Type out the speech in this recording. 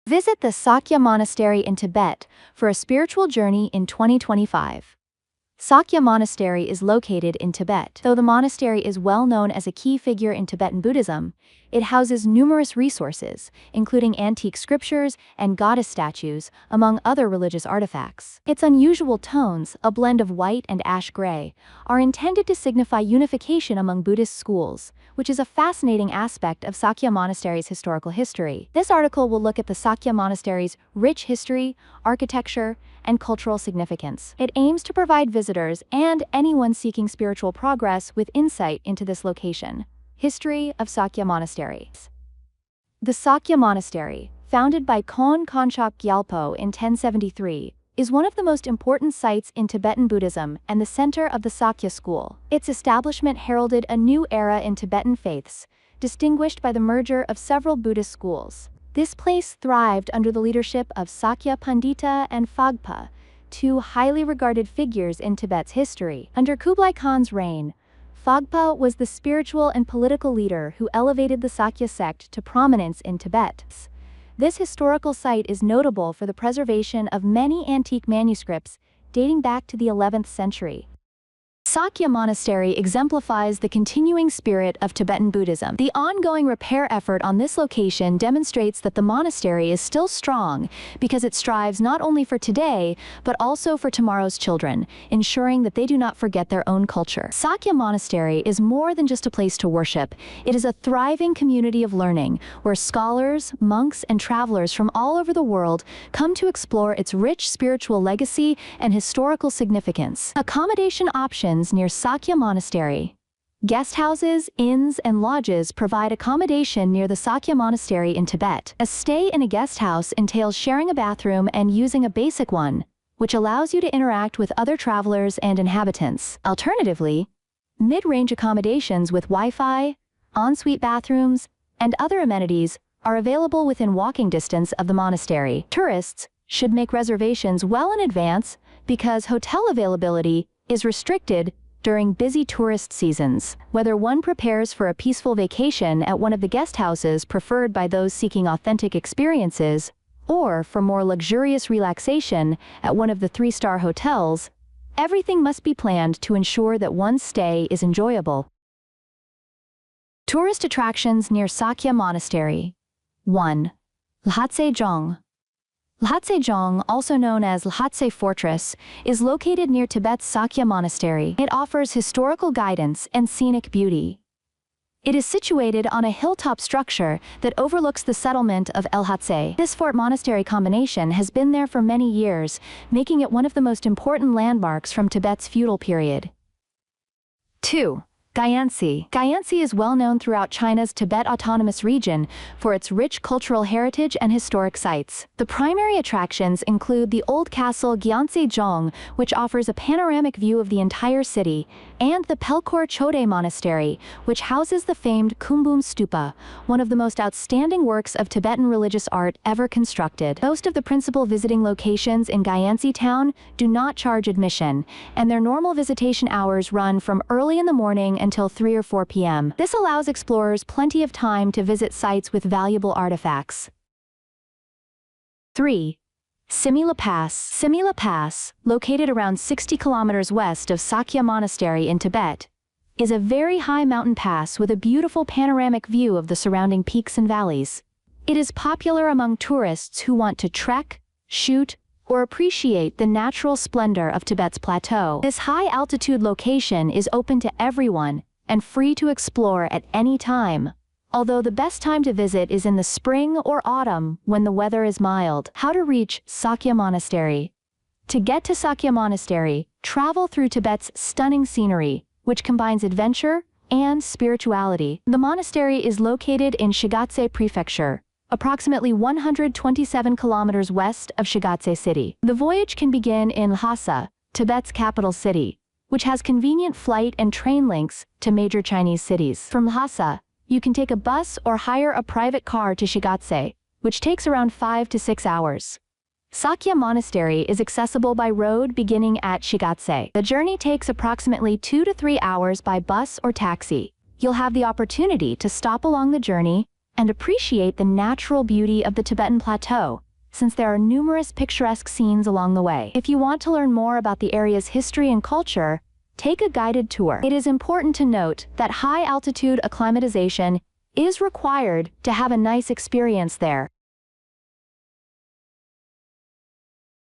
Visit the Sakya Monastery in Tibet for a spiritual journey in 2025. Sakya Monastery is located in Tibet. Though the monastery is well known as a key figure in Tibetan Buddhism, it houses numerous resources, including antique scriptures and goddess statues, among other religious artifacts. Its unusual tones, a blend of white and ash gray, are intended to signify unification among Buddhist schools, which is a fascinating aspect of Sakya Monastery's historical history. This article will look at the Sakya Monastery's rich history, architecture, and cultural significance. It aims to provide visitors and anyone seeking spiritual progress with insight into this location. History of Sakya Monastery. The Sakya Monastery, founded by Khön Könchok Gyalpo in 1073, is one of the most important sites in Tibetan Buddhism and the center of the Sakya School. Its establishment heralded a new era in Tibetan faiths, distinguished by the merger of several Buddhist schools. This place thrived under the leadership of Sakya Pandita and Phagpa, two highly regarded figures in Tibet's history. Under Kublai Khan's reign, Phagpa was the spiritual and political leader who elevated the Sakya sect to prominence in Tibet. This historical site is notable for the preservation of many antique manuscripts dating back to the 11th century. Sakya Monastery exemplifies the continuing spirit of Tibetan Buddhism. The ongoing repair effort on this location demonstrates that the monastery is still strong because it strives not only for today, but also for tomorrow's children, ensuring that they do not forget their own culture. Sakya Monastery is more than just a place to worship. It is a thriving community of learning, where scholars, monks, and travelers from all over the world come to explore its rich spiritual legacy and historical significance. Accommodation options near Sakya Monastery. Guest houses, inns, and lodges provide accommodation near the Sakya Monastery in Tibet. A stay in a guest house entails sharing a bathroom and using a basic one, which allows you to interact with other travelers and inhabitants. Alternatively, mid-range accommodations with Wi-Fi, ensuite bathrooms, and other amenities are available within walking distance of the monastery. Tourists should make reservations well in advance because hotel availability is restricted during busy tourist seasons. Whether one prepares for a peaceful vacation at one of the guest houses preferred by those seeking authentic experiences, or for more luxurious relaxation at one of the 3-star hotels, everything must be planned to ensure that one's stay is enjoyable. Tourist attractions near Sakya Monastery. 1. Lhatse Dzong. Lhatse Dzong, also known as Lhatse Fortress, is located near Tibet's Sakya Monastery. It offers historical guidance and scenic beauty. It is situated on a hilltop structure that overlooks the settlement of Lhatse. This fort-monastery combination has been there for many years, making it one of the most important landmarks from Tibet's feudal period. 2. Gyantse. Gyantse is well known throughout China's Tibet Autonomous Region for its rich cultural heritage and historic sites. The primary attractions include the old castle Gyantse Dzong, which offers a panoramic view of the entire city, and the Pelkhor Chode Monastery, which houses the famed Kumbum Stupa, one of the most outstanding works of Tibetan religious art ever constructed. Most of the principal visiting locations in Gyantse town do not charge admission, and their normal visitation hours run from early in the morning until 3 or 4 p.m. This allows explorers plenty of time to visit sites with valuable artifacts. 3. Simila Pass. Simila Pass, located around 60 kilometers west of Sakya Monastery in Tibet, is a very high mountain pass with a beautiful panoramic view of the surrounding peaks and valleys. It is popular among tourists who want to trek, shoot, or appreciate the natural splendor of Tibet's plateau. This high-altitude location is open to everyone and free to explore at any time, although the best time to visit is in the spring or autumn when the weather is mild. How to reach Sakya Monastery. To get to Sakya Monastery, travel through Tibet's stunning scenery, which combines adventure and spirituality. The monastery is located in Shigatse Prefecture, approximately 127 kilometers west of Shigatse City. The voyage can begin in Lhasa, Tibet's capital city, which has convenient flight and train links to major Chinese cities. From Lhasa, you can take a bus or hire a private car to Shigatse, which takes around 5 to 6 hours. Sakya Monastery is accessible by road beginning at Shigatse. The journey takes approximately 2 to 3 hours by bus or taxi. You'll have the opportunity to stop along the journey and appreciate the natural beauty of the Tibetan plateau, since there are numerous picturesque scenes along the way. If you want to learn more about the area's history and culture, take a guided tour. It is important to note that high-altitude acclimatization is required to have a nice experience there.